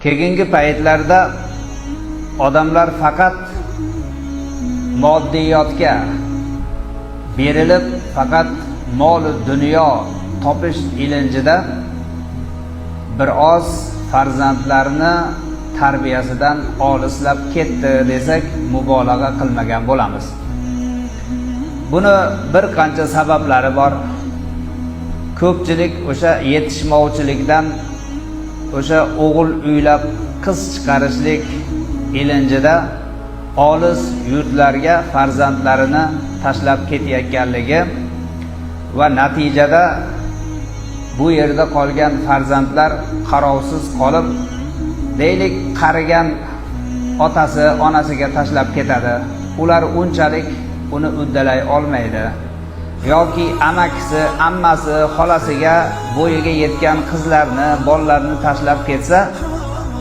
keyingi paytlarda odamlar faqat moddiyotga berilib, faqat mol dunyo topish ilinjida bir oz farzandlarni tarbiyasidan olislab ketdi desak mubolag'a qilmagan bo'lamiz. Buni bir qancha sabablari bor. Ko'pchilik o'sha yetishmovchilikdan, o'sha o'g'il uylab qiz chiqarishlik ilinjida olis yurtlarga farzandlarini tashlab ketayotganligi va natijada bu yerda qolgan farzandlar qarovsiz qolib, deylik qarigan otasi onasiga tashlab ketadi. Ular unchalik uni uddalay olmaydi. Yoki amakisi, ammasi, xolasiga bo'yiga yetgan qizlarni, bolalarni tashlab ketsa,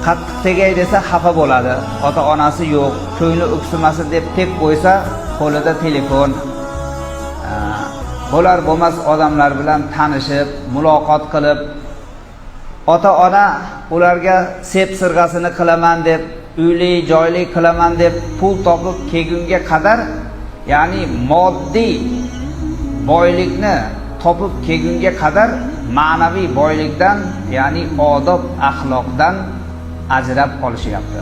qattiq tegay desa xafa bo'ladi. Ota-onasi yo'q, ko'ngli o'ksimasin deb tek qo'ysa, qo'lida telefon. Bo'lar bo'lmas odamlar bilan tanishib, muloqot qilib, ota-ona ularga sep sirg'asini qilaman deb, uyli, joyli qilaman deb pul topib kelgunga qadar, ya'ni moddiy boylikni topib kelgunga qadar ma'naviy boylikdan, ya'ni odob axloqdan ajrab qolishyapti.